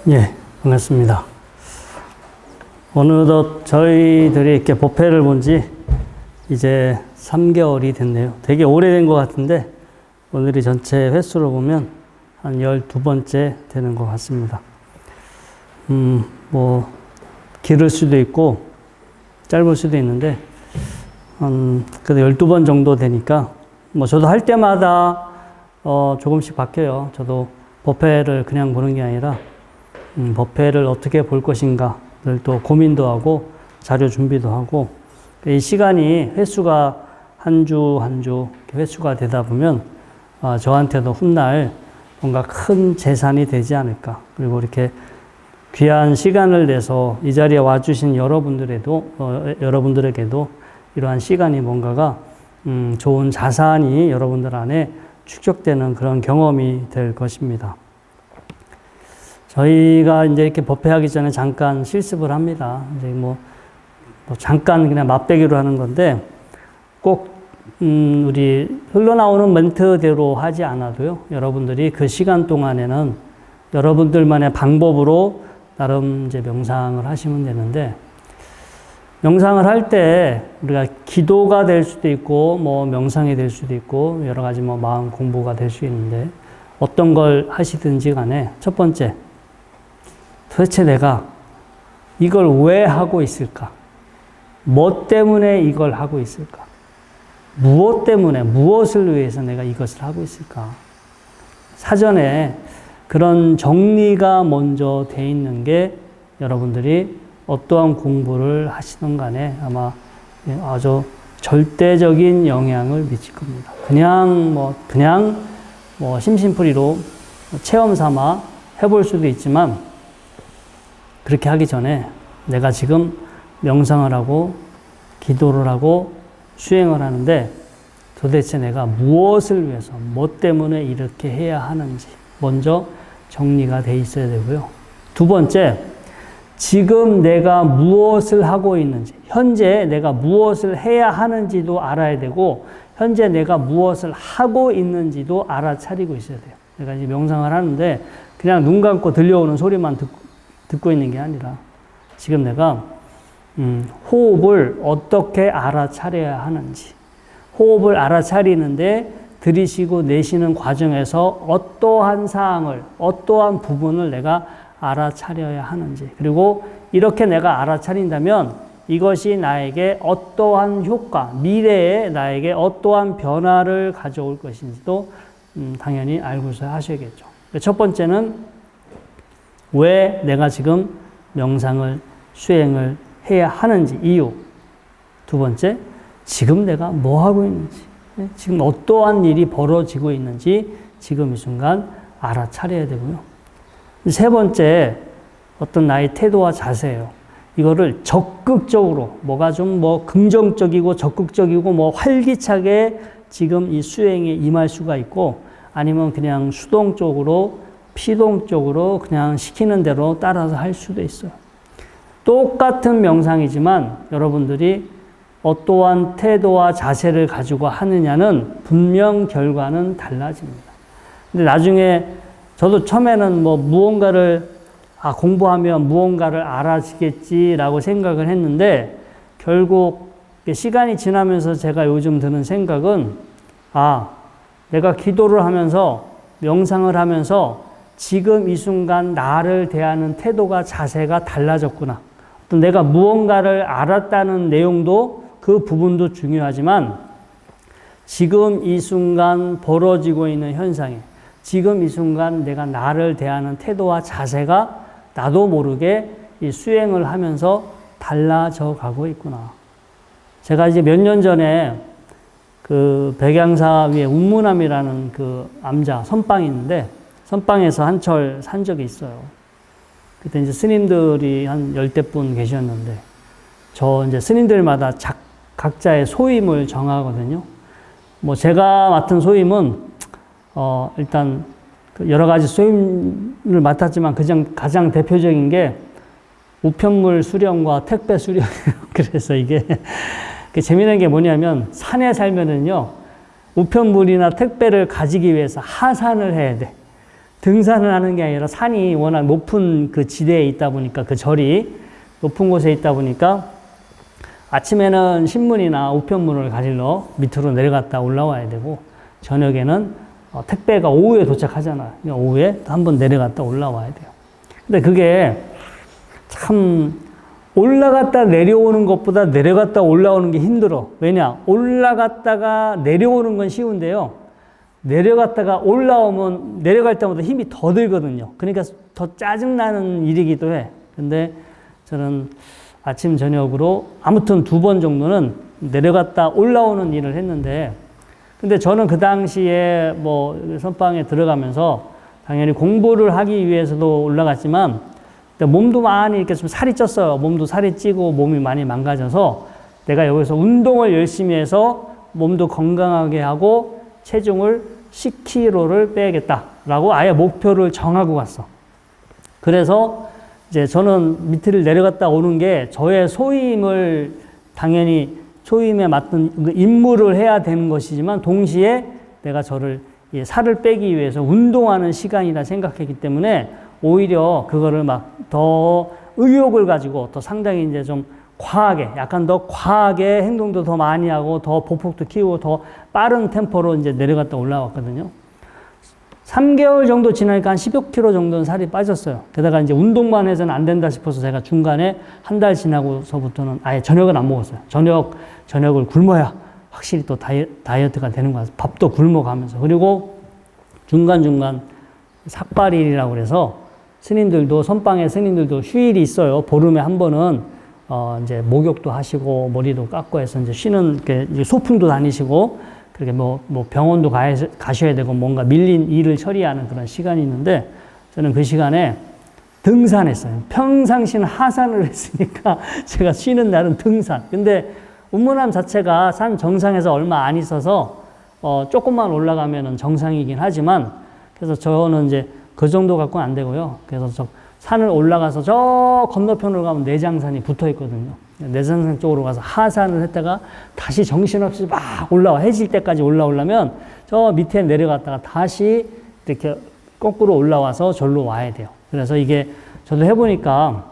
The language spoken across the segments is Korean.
예, 반갑습니다. 어느덧 저희들이 이렇게 법회를 본 지 이제 3개월이 됐네요. 되게 오래된 것 같은데 오늘이 전체 횟수로 보면 한 12번째 되는 것 같습니다. 뭐 길을 수도 있고 짧을 수도 있는데 그래도 12번 정도 되니까 뭐 저도 할 때마다 조금씩 바뀌어요. 저도 법회를 그냥 보는 게 아니라 법회를 어떻게 볼 것인가를 또 고민도 하고 자료 준비도 하고 이 시간이 횟수가 한 주 한 주 횟수가 되다 보면 저한테도 훗날 뭔가 큰 재산이 되지 않을까. 그리고 이렇게 귀한 시간을 내서 이 자리에 와주신 여러분들에게도 이러한 시간이 뭔가가 좋은 자산이 여러분들 안에 축적되는 그런 경험이 될 것입니다. 저희가 이제 이렇게 법회하기 전에 잠깐 실습을 합니다. 이제 뭐 잠깐 그냥 맛배기로 하는 건데 꼭 우리 흘러나오는 멘트대로 하지 않아도요. 여러분들이 그 시간 동안에는 여러분들만의 방법으로 나름 이제 명상을 하시면 되는데 명상을 할 때 우리가 기도가 될 수도 있고 뭐 명상이 될 수도 있고 여러 가지 뭐 마음 공부가 될 수 있는데 어떤 걸 하시든지 간에 첫 번째 도대체 내가 이걸 왜 하고 있을까? 뭐 때문에 이걸 하고 있을까? 무엇 때문에, 무엇을 위해서 내가 이것을 하고 있을까? 사전에 그런 정리가 먼저 돼 있는 게 여러분들이 어떠한 공부를 하시든 간에 아마 아주 절대적인 영향을 미칠 겁니다. 그냥 뭐 심심풀이로 체험 삼아 해볼 수도 있지만 그렇게 하기 전에 내가 지금 명상을 하고 기도를 하고 수행을 하는데 도대체 내가 무엇을 위해서, 뭐 때문에 이렇게 해야 하는지 먼저 정리가 돼 있어야 되고요. 두 번째, 지금 내가 무엇을 하고 있는지, 현재 내가 무엇을 해야 하는지도 알아야 되고 현재 내가 무엇을 하고 있는지도 알아차리고 있어야 돼요. 내가 이제 명상을 하는데 그냥 눈 감고 들려오는 소리만 듣고 있는 게 아니라 지금 내가 호흡을 어떻게 알아차려야 하는지, 호흡을 알아차리는데 들이쉬고 내쉬는 과정에서 어떠한 사항을, 어떠한 부분을 내가 알아차려야 하는지, 그리고 이렇게 내가 알아차린다면 이것이 나에게 어떠한 효과, 미래에 나에게 어떠한 변화를 가져올 것인지도 당연히 알고서 하셔야겠죠. 첫 번째는 왜 내가 지금 명상을, 수행을 해야 하는지 이유. 두 번째, 지금 내가 뭐 하고 있는지, 지금 어떠한 일이 벌어지고 있는지 지금 이 순간 알아차려야 되고요. 세 번째, 어떤 나의 태도와 자세예요. 이거를 적극적으로, 뭐가 좀 뭐 긍정적이고 적극적이고 뭐 활기차게 지금 이 수행에 임할 수가 있고 아니면 그냥 수동적으로, 피동적으로 그냥 시키는 대로 따라서 할 수도 있어요. 똑같은 명상이지만 여러분들이 어떠한 태도와 자세를 가지고 하느냐는 분명 결과는 달라집니다. 근데 나중에 저도 처음에는 뭐 무언가를 공부하면 무언가를 알아지겠지라고 생각을 했는데 결국 시간이 지나면서 제가 요즘 드는 생각은 내가 기도를 하면서 명상을 하면서 지금 이 순간 나를 대하는 태도가 자세가 달라졌구나. 또 내가 무언가를 알았다는 내용도 그 부분도 중요하지만 지금 이 순간 벌어지고 있는 현상에 지금 이 순간 내가 나를 대하는 태도와 자세가 나도 모르게 이 수행을 하면서 달라져 가고 있구나. 제가 이제 몇 년 전에 그 백양사 위에 운무남이라는 그 암자 선방이 있는데 선방에서 한철 산 적이 있어요. 그때 이제 스님들이 한 10대 계셨는데 저 이제 스님들마다 각자의 소임을 정하거든요. 뭐 제가 맡은 소임은 일단 여러 가지 소임을 맡았지만 가장 대표적인 게 우편물 수령과 택배 수령. 그래서 이게 재미있는 게 뭐냐면 산에 살면은요 우편물이나 택배를 가지기 위해서 하산을 해야 돼. 등산을 하는 게 아니라 산이 워낙 높은 그 지대에 있다 보니까 그 절이 높은 곳에 있다 보니까 아침에는 신문이나 우편물을 가지러 밑으로 내려갔다 올라와야 되고 저녁에는 택배가 오후에 도착하잖아요. 그러니까 오후에 한번 내려갔다 올라와야 돼요. 근데 그게 참 올라갔다 내려오는 것보다 내려갔다 올라오는 게 힘들어. 왜냐? 올라갔다가 내려오는 건 쉬운데요. 내려갔다가 올라오면 내려갈 때마다 힘이 더 들거든요. 그러니까 더 짜증나는 일이기도 해. 근데 저는 아침, 저녁으로 아무튼 2번 정도는 내려갔다 올라오는 일을 했는데 근데 저는 그 당시에 뭐 선방에 들어가면서 당연히 공부를 하기 위해서도 올라갔지만 몸도 많이 이렇게 좀 살이 쪘어요. 몸도 살이 찌고 몸이 많이 망가져서 내가 여기서 운동을 열심히 해서 몸도 건강하게 하고 체중을 10kg를 빼야겠다라고 아예 목표를 정하고 갔어. 그래서 이제 저는 밑을 내려갔다 오는 게 저의 소임을 당연히 소임에 맞는 그 임무를 해야 되는 것이지만 동시에 내가 저를 살을 빼기 위해서 운동하는 시간이라 생각했기 때문에 오히려 그거를 막 더 의욕을 가지고 더 상당히 이제 좀 과하게, 약간 더 과하게 행동도 더 많이 하고 더 보폭도 키우고 더 빠른 템포로 이제 내려갔다 올라왔거든요. 3개월 정도 지나니까 한 10여 킬로 정도는 살이 빠졌어요. 게다가 이제 운동만 해서는 안 된다 싶어서 제가 중간에 한 달 지나고서부터는 아예 저녁을 안 먹었어요. 저녁을 굶어야 확실히 또 다이어트가 되는 것 같아요. 밥도 굶어가면서. 그리고 중간중간 삭발일이라고 그래서 스님들도, 선방의 스님들도 휴일이 있어요. 보름에 한 번은, 이제 목욕도 하시고, 머리도 깎고 해서 이제 쉬는, 이제 소풍도 다니시고, 그렇게 뭐 병원도 가셔야 되고, 뭔가 밀린 일을 처리하는 그런 시간이 있는데, 저는 그 시간에 등산했어요. 평상시는 하산을 했으니까, 제가 쉬는 날은 등산. 근데, 운문암 자체가 산 정상에서 얼마 안 있어서, 조금만 올라가면은 정상이긴 하지만, 그래서 저는 이제 그 정도 갖고는 안 되고요. 그래서 저 산을 올라가서 저 건너편으로 가면 내장산이 붙어 있거든요. 내장산 쪽으로 가서 하산을 했다가 다시 정신없이 막 올라와. 해질 때까지 올라오려면 저 밑에 내려갔다가 다시 이렇게 거꾸로 올라와서 절로 와야 돼요. 그래서 이게 저도 해보니까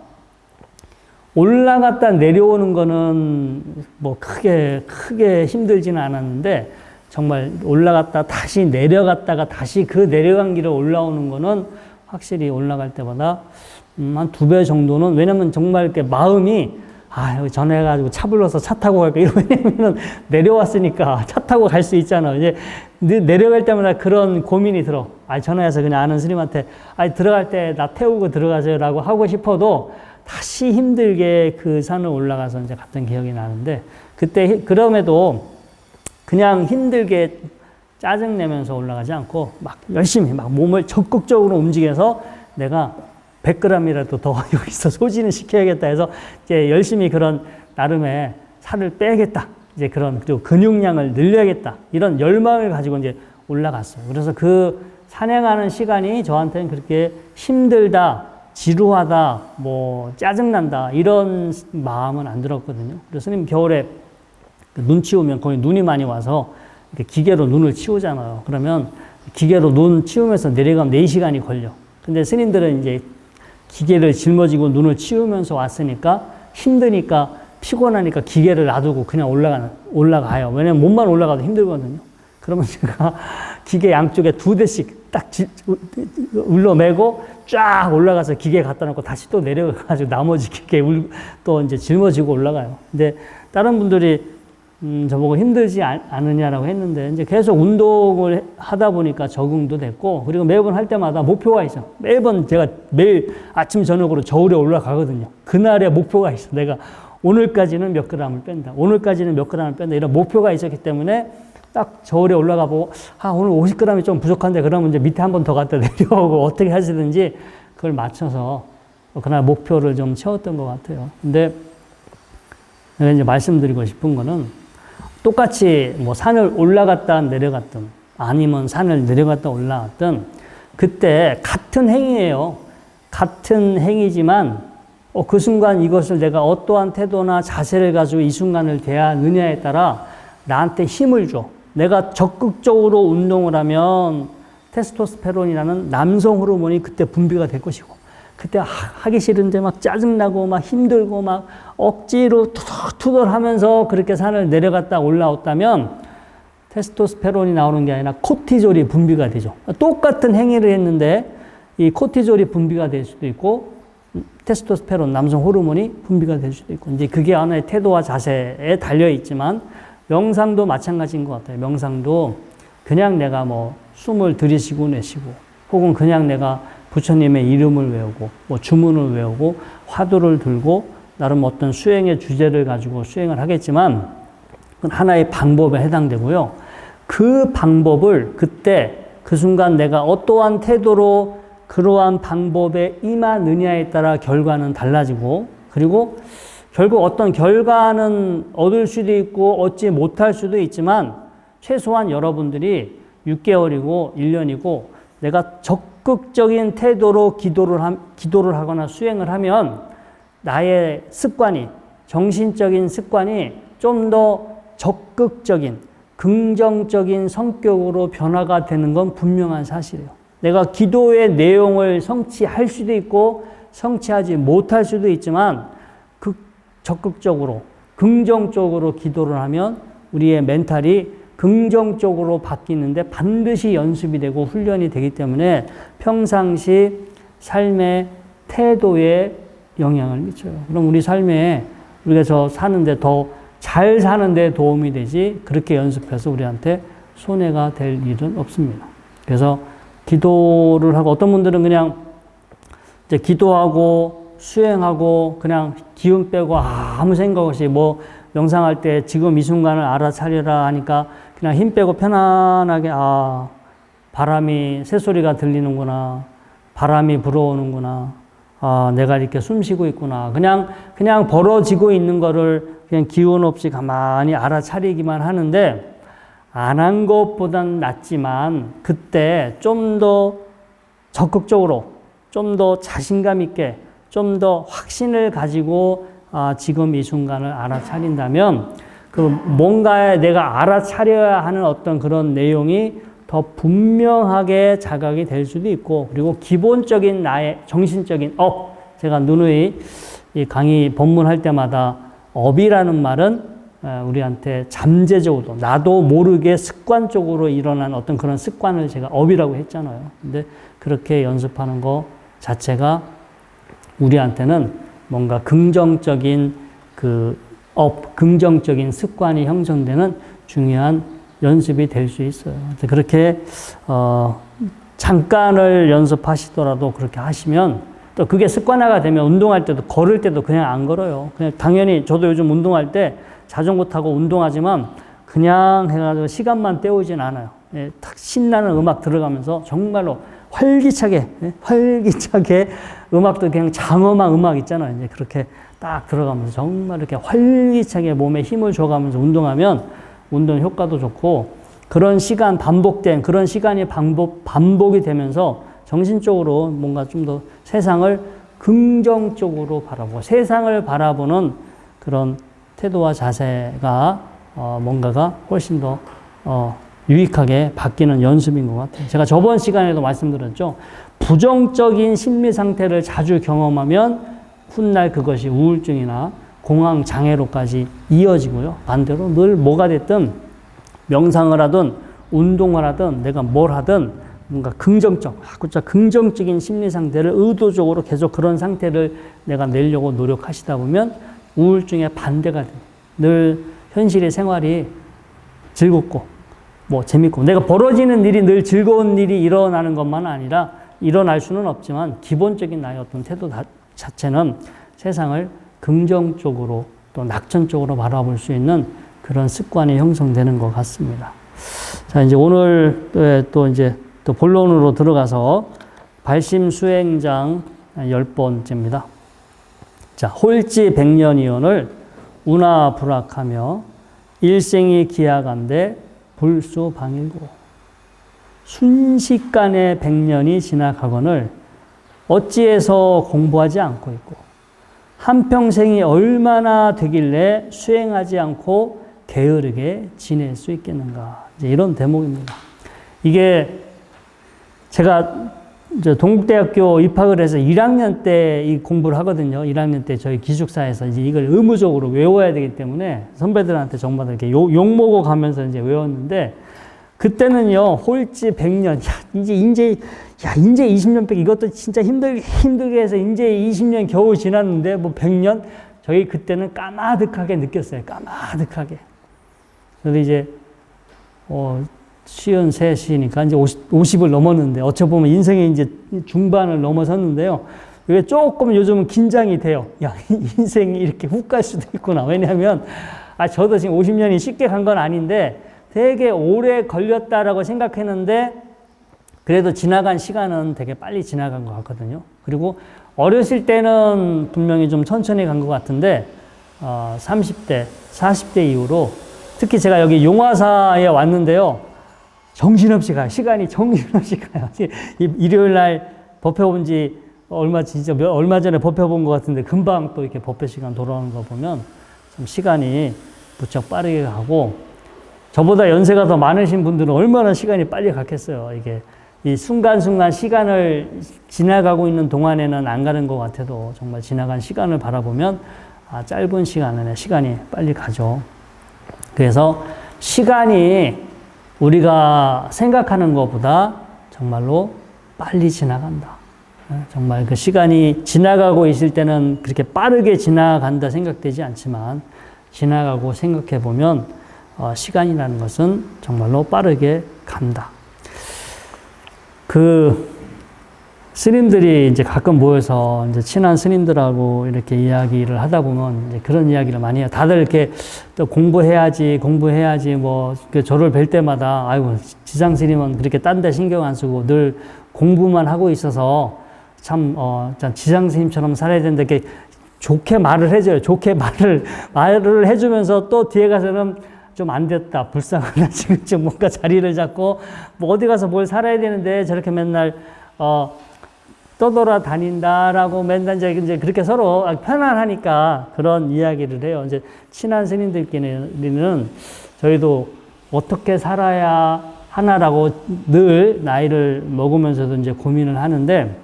올라갔다 내려오는 거는 뭐 크게 힘들지는 않았는데 정말 올라갔다 다시 내려갔다가 다시 그 내려간 길을 올라오는 거는 확실히 올라갈 때마다 한 2배 정도는, 왜냐면 정말 이렇게 마음이 여기 전화해가지고 차 불러서 차 타고 갈까 왜냐면은 내려왔으니까 차 타고 갈 수 있잖아. 이제 내려갈 때마다 그런 고민이 들어. 전화해서 그냥 아는 스님한테 들어갈 때 나 태우고 들어가세요라고 하고 싶어도 다시 힘들게 그 산을 올라가서 이제 갔던 기억이 나는데 그때 그럼에도 그냥 힘들게 짜증내면서 올라가지 않고 막 열심히 막 몸을 적극적으로 움직여서 내가 100g이라도 더 여기서 소진을 시켜야겠다 해서 이제 열심히 그런 나름의 살을 빼야겠다. 이제 그리고 근육량을 늘려야겠다. 이런 열망을 가지고 이제 올라갔어요. 그래서 그 산행하는 시간이 저한테는 그렇게 힘들다, 지루하다, 뭐 짜증난다 이런 마음은 안 들었거든요. 그래서 스님 겨울에 눈 치우면 거기 눈이 많이 와서 기계로 눈을 치우잖아요. 그러면 기계로 눈 치우면서 내려가면 4시간이 걸려. 근데 스님들은 이제 기계를 짊어지고 눈을 치우면서 왔으니까 힘드니까 피곤하니까 기계를 놔두고 그냥 올라가요. 왜냐면 몸만 올라가도 힘들거든요. 그러면 제가 기계 양쪽에 2대씩 딱 울러매고 쫙 올라가서 기계에 갖다 놓고 다시 또 내려가가지고 나머지 기계에 또 이제 짊어지고 올라가요. 근데 다른 분들이 저보고 힘들지 않으냐라고 했는데 이제 계속 운동을 하다 보니까 적응도 됐고 그리고 매번 할 때마다 목표가 있어. 매번 제가 매일 아침 저녁으로 저울에 올라가거든요. 그날의 목표가 있어. 내가 오늘까지는 몇 g을 뺀다. 오늘까지는 몇 g을 뺀다. 이런 목표가 있었기 때문에 딱 저울에 올라가 보고 오늘 50g이 좀 부족한데 그러면 이제 밑에 한 번 더 갔다 내려오고 어떻게 하시든지 그걸 맞춰서 그날 목표를 좀 채웠던 것 같아요. 근데 내가 이제 말씀드리고 싶은 거는 똑같이 뭐 산을 올라갔다 내려갔든 아니면 산을 내려갔다 올라갔든 그때 같은 행위예요. 같은 행위지만 그 순간 이것을 내가 어떠한 태도나 자세를 가지고 이 순간을 대하느냐에 따라 나한테 힘을 줘. 내가 적극적으로 운동을 하면 테스토스테론이라는 남성 호르몬이 그때 분비가 될 것이고, 그때 하기 싫은데 막 짜증나고 막 힘들고 막 억지로 투덜투덜 하면서 그렇게 산을 내려갔다 올라왔다면 테스토스테론이 나오는 게 아니라 코티졸이 분비가 되죠. 똑같은 행위를 했는데 이 코티졸이 분비가 될 수도 있고 테스토스테론 남성 호르몬이 분비가 될 수도 있고, 이제 그게 하나의 태도와 자세에 달려 있지만 명상도 마찬가지인 것 같아요. 명상도 그냥 내가 뭐 숨을 들이쉬고 내쉬고 혹은 그냥 내가 부처님의 이름을 외우고 뭐 주문을 외우고 화두를 들고 나름 어떤 수행의 주제를 가지고 수행을 하겠지만 그건 하나의 방법에 해당되고요. 그 방법을 그때 그 순간 내가 어떠한 태도로 그러한 방법에 임하느냐에 따라 결과는 달라지고, 그리고 결국 어떤 결과는 얻을 수도 있고 얻지 못할 수도 있지만 최소한 여러분들이 6개월이고 1년이고 내가 적극적인 태도로 기도를 하거나 수행을 하면 나의 습관이, 정신적인 습관이 좀 더 적극적인 긍정적인 성격으로 변화가 되는 건 분명한 사실이에요. 내가 기도의 내용을 성취할 수도 있고 성취하지 못할 수도 있지만 적극적으로 긍정적으로 기도를 하면 우리의 멘탈이 긍정적으로 바뀌는데 반드시 연습이 되고 훈련이 되기 때문에 평상시 삶의 태도에 영향을 미쳐요. 그럼 우리 삶에 우리가 사는데 더 잘 사는데 도움이 되지, 그렇게 연습해서 우리한테 손해가 될 일은 없습니다. 그래서 기도를 하고, 어떤 분들은 그냥 이제 기도하고 수행하고 그냥 기운 빼고 아무 생각 없이 뭐 명상할 때 지금 이 순간을 알아차려라 하니까 그냥 힘 빼고 편안하게 바람이 새소리가 들리는구나, 바람이 불어오는구나, 내가 이렇게 숨 쉬고 있구나, 그냥 벌어지고 있는 거를 그냥 기운 없이 가만히 알아차리기만 하는데 안 한 것보단 낫지만 그때 좀 더 적극적으로, 좀 더 자신감 있게, 좀 더 확신을 가지고 지금 이 순간을 알아차린다면 그 뭔가에 내가 알아차려야 하는 어떤 그런 내용이 더 분명하게 자각이 될 수도 있고, 그리고 기본적인 나의 정신적인 제가 누누이 이 강의 법문할 때마다 업이라는 말은 우리한테 잠재적으로 나도 모르게 습관적으로 일어난 어떤 그런 습관을 제가 업이라고 했잖아요. 근데 그렇게 연습하는 거 자체가 우리한테는 뭔가 긍정적인 긍정적인 습관이 형성되는 중요한 연습이 될 수 있어요. 그렇게 잠깐을 연습하시더라도 그렇게 하시면 또 그게 습관화가 되면 운동할 때도 걸을 때도 그냥 안 걸어요. 그냥 당연히 저도 요즘 운동할 때 자전거 타고 운동하지만 그냥 해가지고 시간만 때우진 않아요. 탁 신나는 음악 들어가면서 정말로 활기차게 음악도 그냥 장엄한 음악 있잖아요. 이제 그렇게 딱 들어가면서 정말 이렇게 활기차게 몸에 힘을 줘가면서 운동하면 운동 효과도 좋고, 그런 시간 반복된 그런 시간이 반복이 되면서 정신적으로 뭔가 좀 더 세상을 긍정적으로 바라보고 세상을 바라보는 그런 태도와 자세가 뭔가가 훨씬 더 유익하게 바뀌는 연습인 것 같아요. 제가 저번 시간에도 말씀드렸죠. 부정적인 심리 상태를 자주 경험하면 훗날 그것이 우울증이나 공황 장애로까지 이어지고요. 반대로 늘 뭐가 됐든 명상을 하든 운동을 하든 내가 뭘 하든 뭔가 긍정적인 심리 상태를 의도적으로 계속 그런 상태를 내가 내려고 노력하시다 보면 우울증의 반대가 돼요. 늘 현실의 생활이 즐겁고 뭐 재밌고 내가 벌어지는 일이 늘 즐거운 일이 일어나는 것만 아니라 일어날 수는 없지만 기본적인 나의 어떤 태도 자체는 세상을 긍정적으로 또 낙천적으로 바라볼 수 있는 그런 습관이 형성되는 것 같습니다. 자, 이제 오늘 또 본론으로 들어가서 발심수행장 10번째입니다. 자, 홀지 백년이언을 운하불락하며 일생이 기약한데 불수방일고 순식간에 100년이 지나가거늘 어찌해서 공부하지 않고 있고 한평생이 얼마나 되길래 수행하지 않고 게으르게 지낼 수 있겠는가. 이제 이런 대목입니다. 이게 제가 이제 동국대학교 입학을 해서 1학년 때 이 공부를 하거든요. 1학년 때 저희 기숙사에서 이제 이걸 의무적으로 외워야 되기 때문에 선배들한테 정말 이렇게 욕 먹어 가면서 이제 외웠는데 그때는요, 홀지 100년. 야, 이제 20년 이것도 진짜 힘들게 해서 이제 20년 겨우 지났는데 뭐 100년? 저희 그때는 까마득하게 느꼈어요. 까마득하게. 그래서 이제, 53이니까 이제 50을 넘었는데, 어찌 보면 인생의 이제 중반을 넘어섰는데요. 이게 조금 요즘은 긴장이 돼요. 야, 인생이 이렇게 훅 갈 수도 있구나. 왜냐하면, 저도 지금 50년이 쉽게 간 건 아닌데, 되게 오래 걸렸다라고 생각했는데, 그래도 지나간 시간은 되게 빨리 지나간 것 같거든요. 그리고 어렸을 때는 분명히 좀 천천히 간 것 같은데, 30대, 40대 이후로, 특히 제가 여기 용화사에 왔는데요. 정신없이 가요. 시간이 정신없이 가요. 일요일 날 법회 온 지 얼마 전에 법회 본 것 같은데 금방 또 이렇게 법회 시간 돌아오는 거 보면 좀 시간이 무척 빠르게 가고 저보다 연세가 더 많으신 분들은 얼마나 시간이 빨리 갔겠어요. 이게 이 순간순간 시간을 지나가고 있는 동안에는 안 가는 것 같아도 정말 지나간 시간을 바라보면 짧은 시간 안에 시간이 빨리 가죠. 그래서 시간이 우리가 생각하는 것보다 정말로 빨리 지나간다. 정말 그 시간이 지나가고 있을 때는 그렇게 빠르게 지나간다 생각되지 않지만 지나가고 생각해 보면 시간이라는 것은 정말로 빠르게 간다. 스님들이 이제 가끔 모여서 이제 친한 스님들하고 이렇게 이야기를 하다 보면 이제 그런 이야기를 많이 해요. 다들 이렇게 또 공부해야지 뭐 저를 뵐 때마다 아이고 지장 스님은 그렇게 딴 데 신경 안 쓰고 늘 공부만 하고 있어서 참 지장 스님처럼 살아야 된다 이렇게 좋게 말을 해줘요. 좋게 말을 해주면서 또 뒤에 가서는 좀 안 됐다. 불쌍하다. 지금 뭔가 자리를 잡고 뭐 어디 가서 뭘 살아야 되는데 저렇게 맨날 떠돌아다닌다라고 맨날 이제 그렇게 서로 편안하니까 그런 이야기를 해요. 이제 친한 스님들끼리는 저희도 어떻게 살아야 하나라고 늘 나이를 먹으면서도 이제 고민을 하는데,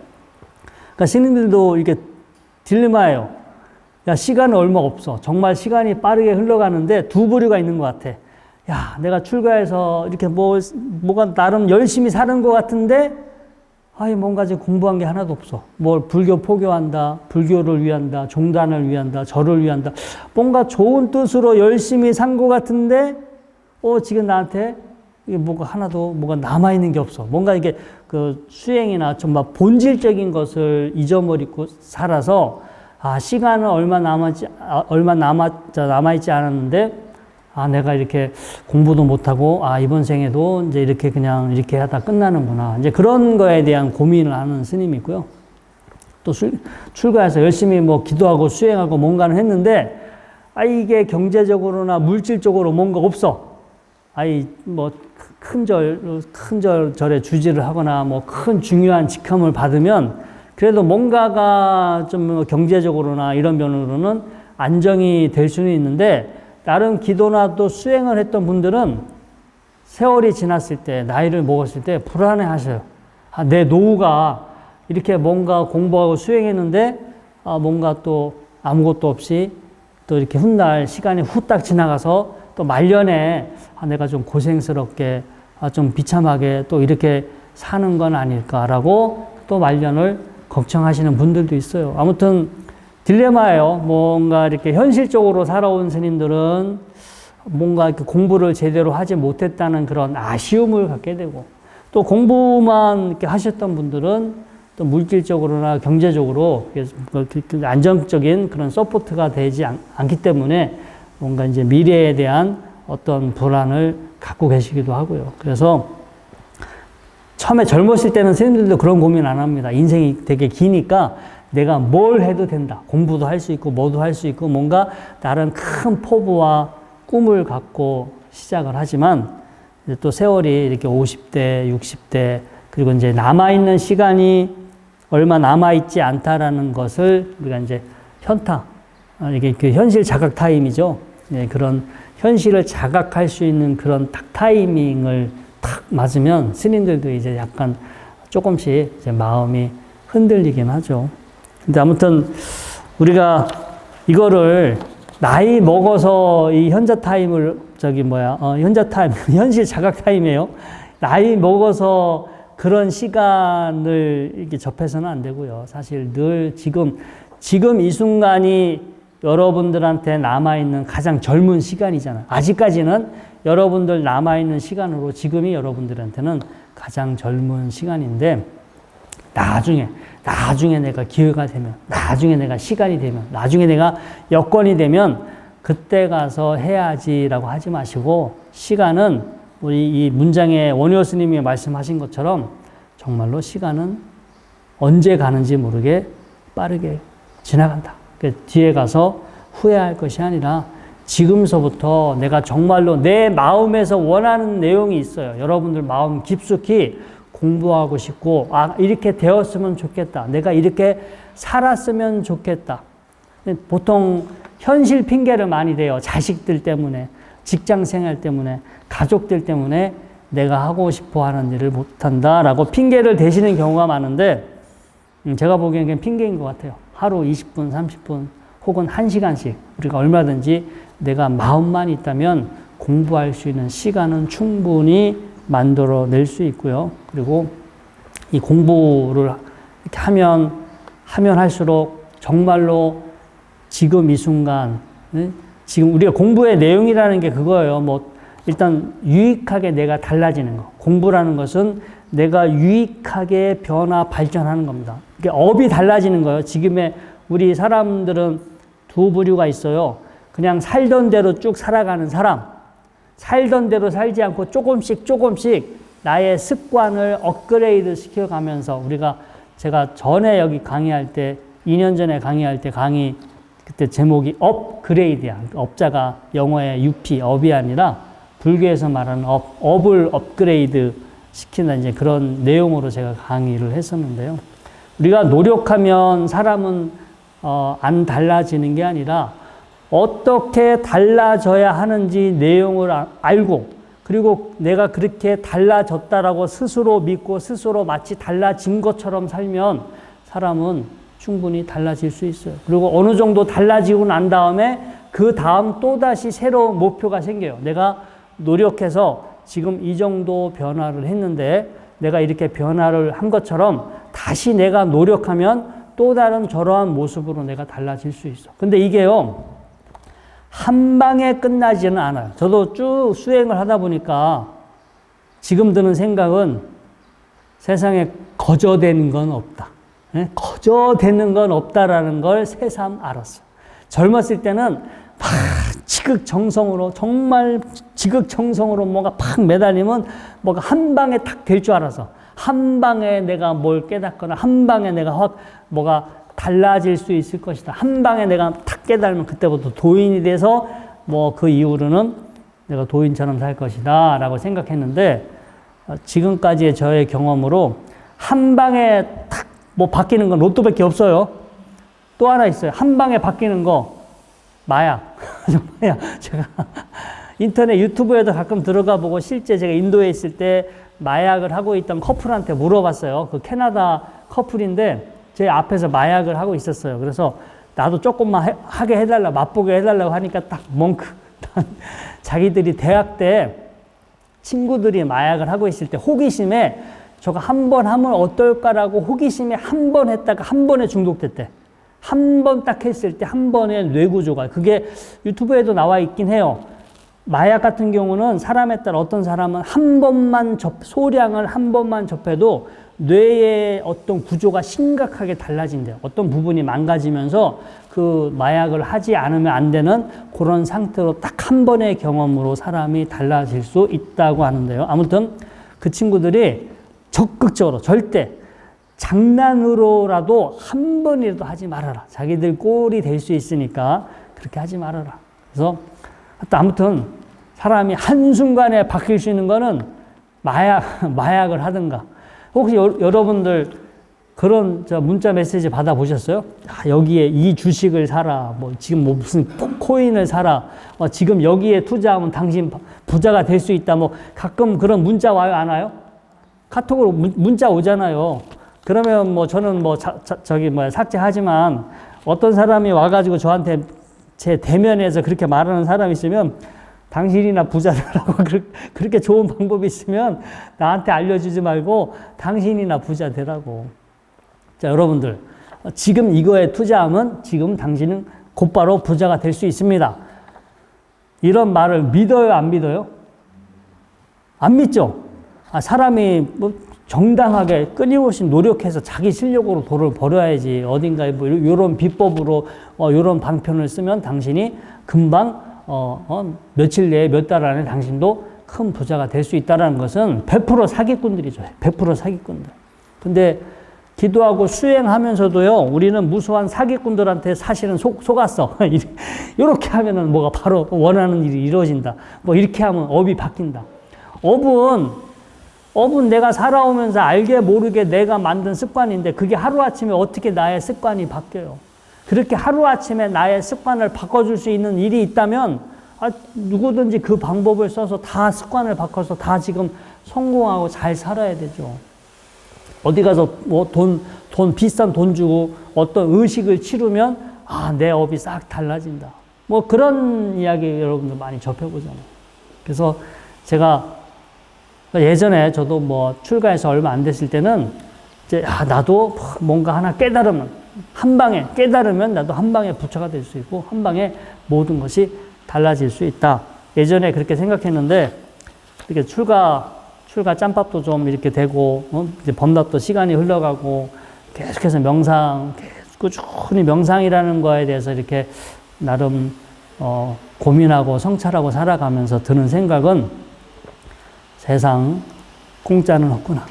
그러니까 스님들도 이렇게 딜레마예요. 야, 시간은 얼마 없어. 정말 시간이 빠르게 흘러가는데 두 부류가 있는 것 같아. 야, 내가 출가해서 이렇게 뭐가 나름 열심히 사는 것 같은데 뭔가 지금 공부한 게 하나도 없어. 뭘 불교 포교한다, 불교를 위한다, 종단을 위한다, 절을 위한다. 뭔가 좋은 뜻으로 열심히 산 것 같은데, 지금 나한테 이게 뭐가 남아있는 게 없어. 뭔가 이게 그 수행이나 정말 본질적인 것을 잊어버리고 살아서, 시간은 얼마 남아있지 않았는데, 내가 이렇게 공부도 못하고, 이번 생에도 이제 이렇게 그냥 이렇게 하다 끝나는구나. 이제 그런 거에 대한 고민을 하는 스님이 있고요. 또 출가해서 열심히 뭐 기도하고 수행하고 뭔가는 했는데, 이게 경제적으로나 물질적으로 뭔가 없어. 뭐 큰 절에 주지를 하거나 뭐 큰 중요한 직함을 받으면 그래도 뭔가가 좀 경제적으로나 이런 면으로는 안정이 될 수는 있는데, 나름 기도나 또 수행을 했던 분들은 세월이 지났을 때, 나이를 먹었을 때 불안해 하셔요. 내 노후가 이렇게 뭔가 공부하고 수행했는데, 뭔가 또 아무것도 없이 또 이렇게 훗날 시간이 후딱 지나가서 또 말년에 내가 좀 고생스럽게, 좀 비참하게 또 이렇게 사는 건 아닐까라고 또 말년을 걱정하시는 분들도 있어요. 아무튼 딜레마예요. 뭔가 이렇게 현실적으로 살아온 스님들은 뭔가 이렇게 공부를 제대로 하지 못했다는 그런 아쉬움을 갖게 되고, 또 공부만 이렇게 하셨던 분들은 또 물질적으로나 경제적으로 안정적인 그런 서포트가 되지 않기 때문에 뭔가 이제 미래에 대한 어떤 불안을 갖고 계시기도 하고요. 그래서 처음에 젊었을 때는 스님들도 그런 고민 안 합니다. 인생이 되게 기니까 내가 뭘 해도 된다. 공부도 할 수 있고 뭐도 할 수 있고 뭔가 다른 큰 포부와 꿈을 갖고 시작을 하지만 이제 또 세월이 이렇게 50대, 60대 그리고 이제 남아있는 시간이 얼마 남아있지 않다라는 것을 우리가 이제 현타, 이게 그 현실 자각 타임이죠. 네, 그런 현실을 자각할 수 있는 그런 딱 타이밍을 탁 맞으면 스님들도 이제 약간 조금씩 이제 마음이 흔들리긴 하죠. 근데 아무튼 우리가 이거를 나이 먹어서 이 현자 타임을 현자 타임, 현실 자각 타임이에요. 나이 먹어서 그런 시간을 이렇게 접해서는 안 되고요. 사실 늘 지금 이 순간이 여러분들한테 남아있는 가장 젊은 시간이잖아요. 아직까지는 여러분들 남아있는 시간으로 지금이 여러분들한테는 가장 젊은 시간인데 나중에 내가 기회가 되면, 나중에 내가 시간이 되면, 나중에 내가 여건이 되면 그때 가서 해야지라고 하지 마시고 시간은 우리 이 문장에 원효 스님이 말씀하신 것처럼 정말로 시간은 언제 가는지 모르게 빠르게 지나간다. 뒤에 가서 후회할 것이 아니라 지금서부터 내가 정말로 내 마음에서 원하는 내용이 있어요. 여러분들 마음 깊숙이 공부하고 싶고 이렇게 되었으면 좋겠다. 내가 이렇게 살았으면 좋겠다. 보통 현실 핑계를 많이 대요. 자식들 때문에, 직장 생활 때문에, 가족들 때문에 내가 하고 싶어 하는 일을 못한다라고 핑계를 대시는 경우가 많은데 제가 보기엔 그냥 핑계인 것 같아요. 하루 20분, 30분 혹은 1시간씩 우리가 얼마든지 내가 마음만 있다면 공부할 수 있는 시간은 충분히 만들어낼 수 있고요. 그리고 이 공부를 이렇게 하면 할수록 정말로 지금 이 순간, 지금 우리가 공부의 내용이라는 게 그거예요. 일단 유익하게 내가 달라지는 거. 공부라는 것은 내가 유익하게 변화, 발전하는 겁니다. 이게 업이 달라지는 거예요. 지금의 우리 사람들은 두 부류가 있어요. 그냥 살던 대로 쭉 살아가는 사람. 살던 대로 살지 않고 조금씩 나의 습관을 업그레이드 시켜가면서 제가 전에 여기 강의할 때, 2년 전에 강의할 때 그때 제목이 업그레이드야. 업자가 영어의 UP, 업이 아니라 불교에서 말하는 업을 업그레이드 시킨다. 이제 그런 내용으로 제가 강의를 했었는데요. 우리가 노력하면 사람은 안 달라지는 게 아니라 어떻게 달라져야 하는지 내용을 알고 그리고 내가 그렇게 달라졌다라고 스스로 믿고 스스로 마치 달라진 것처럼 살면 사람은 충분히 달라질 수 있어요. 그리고 어느 정도 달라지고 난 다음에 그 다음 또다시 새로운 목표가 생겨요. 내가 노력해서 지금 이 정도 변화를 했는데 내가 이렇게 변화를 한 것처럼 다시 내가 노력하면 또 다른 저러한 모습으로 내가 달라질 수 있어. 근데 이게요, 한 방에 끝나지는 않아요. 저도 쭉 수행을 하다 보니까 지금 드는 생각은 세상에 거저되는 건 없다. 거저되는 건 없다라는 걸 새삼 알았어요. 젊었을 때는 막 지극정성으로, 정말 지극정성으로 뭔가 팍 매달리면 뭐가 한 방에 탁 될 줄 알아서 한 방에 내가 뭘 깨닫거나 한 방에 내가 확 뭐가 달라질 수 있을 것이다. 한 방에 내가 탁 깨달으면 그때부터 도인이 돼서 그 이후로는 내가 도인처럼 살 것이다 라고 생각했는데 지금까지의 저의 경험으로 한 방에 탁 바뀌는 건 로또밖에 없어요. 또 하나 있어요. 한 방에 바뀌는 거 마약. 제가 인터넷 유튜브에도 가끔 들어가 보고 실제 제가 인도에 있을 때 마약을 하고 있던 커플한테 물어봤어요. 그 캐나다 커플인데 제 앞에서 마약을 하고 있었어요. 그래서 나도 조금만 하게 해달라, 맛보게 해달라고 하니까 딱 멍크. 자기들이 대학 때 친구들이 마약을 하고 있을 때 호기심에 저거 한 번 하면 어떨까라고 호기심에 한 번 했다가 한 번에 중독됐대. 한 번 딱 했을 때 한 번에 뇌구조가. 그게 유튜브에도 나와 있긴 해요. 마약 같은 경우는 사람에 따라 어떤 사람은 한 번만 소량을 한 번만 접해도 뇌의 어떤 구조가 심각하게 달라진대요. 어떤 부분이 망가지면서 그 마약을 하지 않으면 안 되는 그런 상태로 딱 한 번의 경험으로 사람이 달라질 수 있다고 하는데요. 아무튼 그 친구들이 적극적으로 절대 장난으로라도 한 번이라도 하지 말아라. 자기들 꼴이 될 수 있으니까 그렇게 하지 말아라. 그래서 아무튼 사람이 한순간에 바뀔 수 있는 거는 마약을 하든가. 혹시 여러분들 그런 문자 메시지 받아보셨어요? 여기에 이 주식을 사라. 지금 무슨 코인을 사라. 지금 여기에 투자하면 당신 부자가 될 수 있다. 가끔 그런 문자 와요, 안 와요? 카톡으로 문자 오잖아요. 그러면 뭐 저는 뭐 삭제하지만 어떤 사람이 와가지고 저한테 제 대면에서 그렇게 말하는 사람이 있으면 당신이나 부자 되라고 그렇게 좋은 방법이 있으면 나한테 알려주지 말고 당신이나 부자 되라고. 자, 여러분들. 지금 이거에 투자하면 지금 당신은 곧바로 부자가 될 수 있습니다. 이런 말을 믿어요, 안 믿어요? 안 믿죠? 사람이 뭐 정당하게 끊임없이 노력해서 자기 실력으로 돈을 벌어야지 어딘가에 뭐 이런 비법으로 이런 방편을 쓰면 당신이 금방 며칠 내에 몇 달 안에 당신도 큰 부자가 될 수 있다는 것은 100% 사기꾼들이죠. 100% 사기꾼들. 근데 기도하고 수행하면서도요, 우리는 무수한 사기꾼들한테 사실은 속았어. 이렇게 하면은 뭐가 바로 원하는 일이 이루어진다. 뭐 이렇게 하면 업이 바뀐다. 업은 내가 살아오면서 알게 모르게 내가 만든 습관인데 그게 하루아침에 어떻게 나의 습관이 바뀌어요. 그렇게 하루아침에 나의 습관을 바꿔줄 수 있는 일이 있다면 누구든지 그 방법을 써서 다 습관을 바꿔서 다 지금 성공하고 잘 살아야 되죠. 어디 가서 뭐 비싼 돈 주고 어떤 의식을 치르면 내 업이 싹 달라진다. 뭐 그런 이야기 여러분들 많이 접해보잖아요. 그래서 제가 예전에 저도 뭐 출가해서 얼마 안 됐을 때는 이제 나도 뭔가 하나 깨달으면 한 방에 깨달으면 나도 한 방에 부처가 될 수 있고 한 방에 모든 것이 달라질 수 있다. 예전에 그렇게 생각했는데 이렇게 출가 짬밥도 좀 이렇게 되고 이제 범납도 시간이 흘러가고 계속해서 꾸준히 명상이라는 거에 대해서 이렇게 나름 고민하고 성찰하고 살아가면서 드는 생각은 세상 공짜는 없구나.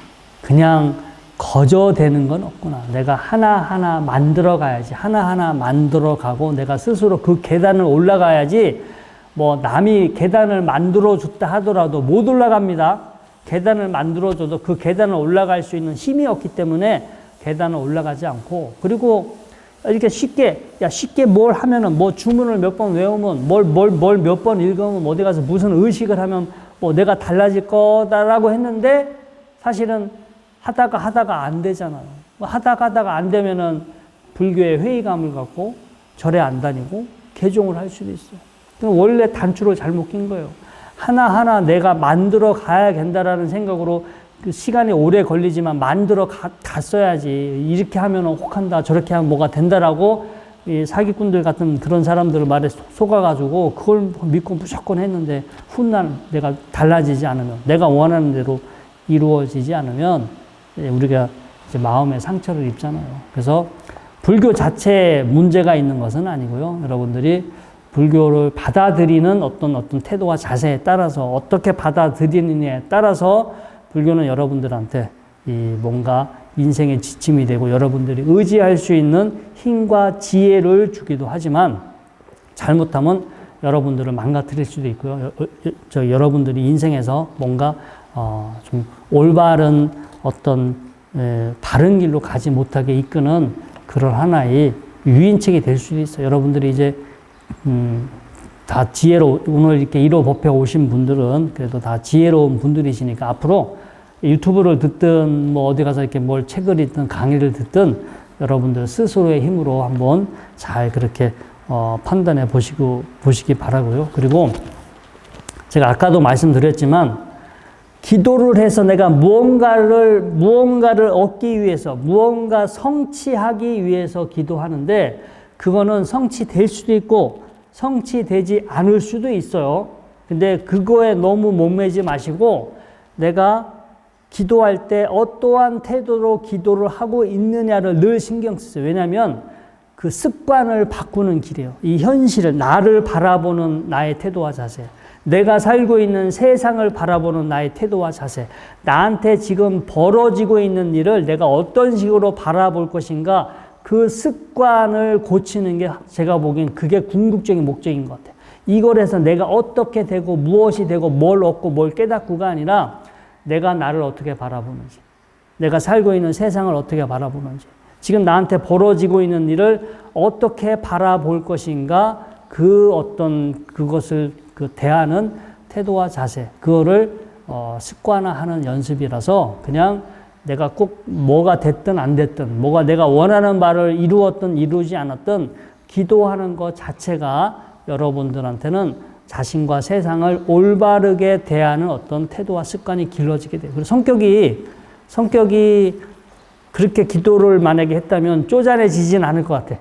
그냥 거저되는 건 없구나. 내가 하나하나 만들어 가야지. 하나하나 만들어 가고 내가 스스로 그 계단을 올라가야지. 뭐 남이 계단을 만들어 줬다 하더라도 못 올라갑니다. 계단을 만들어 줘도 그 계단을 올라갈 수 있는 힘이 없기 때문에 계단을 올라가지 않고, 그리고 이렇게 쉽게 뭘 하면은 뭐 주문을 몇 번 외우면 뭘 몇 번 읽으면 어디 가서 무슨 의식을 하면 뭐 내가 달라질 거다라고 했는데 사실은 하다가 안 되잖아요. 하다가 안 되면은 불교에 회의감을 갖고 절에 안 다니고 개종을 할 수도 있어요. 원래 단추를 잘못 낀 거예요. 하나하나 내가 만들어 가야 된다라는 생각으로 그 시간이 오래 걸리지만 만들어 갔어야지. 이렇게 하면 혹한다, 저렇게 하면 뭐가 된다라고 이 사기꾼들 같은 그런 사람들 말에 속아가지고 그걸 믿고 무조건 했는데 훗날 내가 달라지지 않으면, 내가 원하는 대로 이루어지지 않으면 우리가 이제 마음의 상처를 입잖아요. 그래서 불교 자체에 문제가 있는 것은 아니고요. 여러분들이 불교를 받아들이는 어떤 태도와 자세에 따라서 어떻게 받아들이느냐에 따라서 불교는 여러분들한테 뭔가 인생의 지침이 되고 여러분들이 의지할 수 있는 힘과 지혜를 주기도 하지만 잘못하면 여러분들을 망가뜨릴 수도 있고요. 여러분들이 인생에서 뭔가 좀 올바른 어떤 바른 길로 가지 못하게 이끄는 그런 하나의 유인책이 될 수도 있어요. 여러분들이 이제 다 오늘 이렇게 1호 법회 오신 분들은 그래도 다 지혜로운 분들이시니까 앞으로 유튜브를 듣든 뭐 어디 가서 이렇게 뭘 책을 읽든 강의를 듣든 여러분들 스스로의 힘으로 한번 잘 그렇게 판단해 보시기 바라고요. 그리고 제가 아까도 말씀드렸지만 기도를 해서 내가 무언가를 얻기 위해서, 무언가 성취하기 위해서 기도하는데 그거는 성취될 수도 있고 성취되지 않을 수도 있어요. 근데 그거에 너무 목매지 마시고 내가 기도할 때 어떠한 태도로 기도를 하고 있느냐를 늘 신경 쓰세요. 왜냐하면 그 습관을 바꾸는 길이에요. 이 현실을, 나를 바라보는 나의 태도와 자세, 내가 살고 있는 세상을 바라보는 나의 태도와 자세, 나한테 지금 벌어지고 있는 일을 내가 어떤 식으로 바라볼 것인가, 그 습관을 고치는 게 제가 보기엔 그게 궁극적인 목적인 것 같아요. 이걸 해서 내가 어떻게 되고 무엇이 되고 뭘 얻고 뭘 깨닫고가 아니라 내가 나를 어떻게 바라보는지, 내가 살고 있는 세상을 어떻게 바라보는지, 지금 나한테 벌어지고 있는 일을 어떻게 바라볼 것인가, 그것을 대하는 태도와 자세, 그거를 습관화하는 연습이라서 그냥 내가 꼭 뭐가 됐든 안 됐든 뭐가 내가 원하는 바를 이루었든 이루지 않았든 기도하는 것 자체가 여러분들한테는 자신과 세상을 올바르게 대하는 어떤 태도와 습관이 길러지게 돼요. 그리고 성격이 그렇게 기도를 만약에 했다면 쪼잔해지진 않을 것 같아.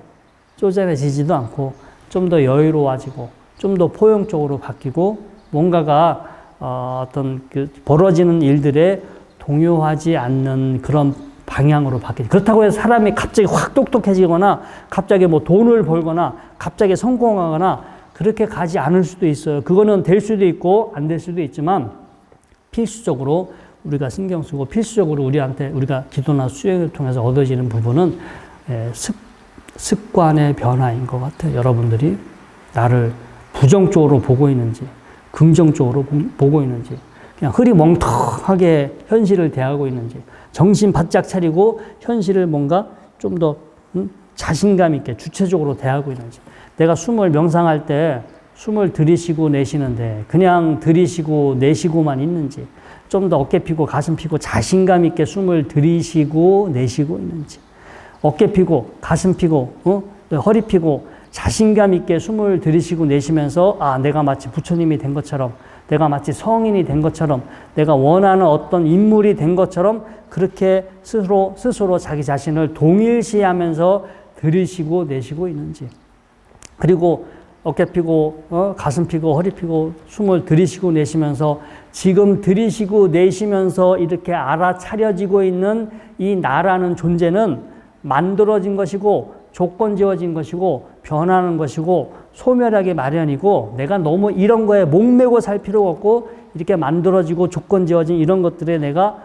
쪼잔해지지도 않고 좀 더 여유로워지고 좀 더 포용적으로 바뀌고 뭔가가 어떤 그 벌어지는 일들에 동요하지 않는 그런 방향으로 바뀌죠. 그렇다고 해서 사람이 갑자기 확 똑똑해지거나 갑자기 뭐 돈을 벌거나 갑자기 성공하거나 그렇게 가지 않을 수도 있어요. 그거는 될 수도 있고 안 될 수도 있지만 필수적으로 우리가 신경 쓰고 필수적으로 우리가 기도나 수행을 통해서 얻어지는 부분은 습관의 변화인 것 같아요. 여러분들이 나를 부정적으로 보고 있는지 긍정적으로 보고 있는지 그냥 흐리멍텅하게 현실을 대하고 있는지 정신 바짝 차리고 현실을 뭔가 좀 더 자신감 있게 주체적으로 대하고 있는지 내가 숨을 명상할 때 숨을 들이쉬고 내쉬는데 그냥 들이쉬고 내쉬고만 있는지 좀 더 어깨 피고 가슴 피고 자신감 있게 숨을 들이쉬고 내쉬고 있는지 어깨 피고 가슴 피고 허리 피고 자신감 있게 숨을 들이쉬고 내쉬면서 내가 마치 부처님이 된 것처럼 내가 마치 성인이 된 것처럼 내가 원하는 어떤 인물이 된 것처럼 그렇게 스스로 자기 자신을 동일시하면서 들이쉬고 내쉬고 있는지 그리고 어깨 피고 가슴 피고 허리 피고 숨을 들이쉬고 내쉬면서 지금 들이쉬고 내쉬면서 이렇게 알아차려지고 있는 이 나라는 존재는 만들어진 것이고 조건지어진 것이고 변하는 것이고 소멸하기 마련이고 내가 너무 이런 거에 목매고 살 필요가 없고 이렇게 만들어지고 조건지어진 이런 것들에 내가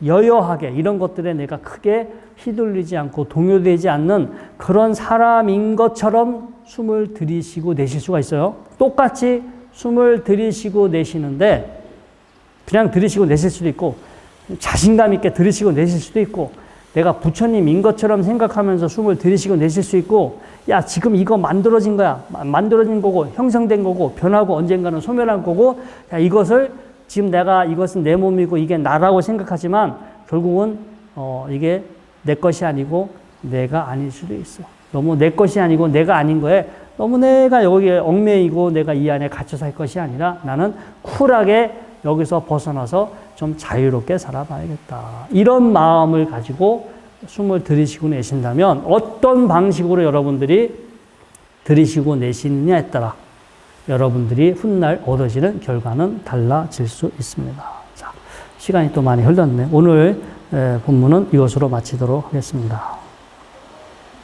여여하게 이런 것들에 내가 크게 휘둘리지 않고 동요되지 않는 그런 사람인 것처럼 숨을 들이쉬고 내쉴 수가 있어요. 똑같이 숨을 들이쉬고 내쉬는데 그냥 들이쉬고 내쉴 수도 있고 자신감 있게 들이쉬고 내쉴 수도 있고 내가 부처님인 것처럼 생각하면서 숨을 들이쉬고 내쉴 수 있고 지금 이거 만들어진 거야. 만들어진 거고 형성된 거고 변하고 언젠가는 소멸할 거고 이것을 지금 내가 이것은 내 몸이고 이게 나라고 생각하지만 결국은 이게 내 것이 아니고 내가 아닐 수도 있어. 너무 내 것이 아니고 내가 아닌 거에 너무 내가 여기에 얽매이고 내가 이 안에 갇혀 살 것이 아니라 나는 쿨하게 여기서 벗어나서 좀 자유롭게 살아봐야겠다. 이런 마음을 가지고 숨을 들이쉬고 내쉰다면 어떤 방식으로 여러분들이 들이쉬고 내쉬느냐에 따라 여러분들이 훗날 얻어지는 결과는 달라질 수 있습니다. 자, 시간이 또 많이 흘렀네. 오늘 본문은 이것으로 마치도록 하겠습니다.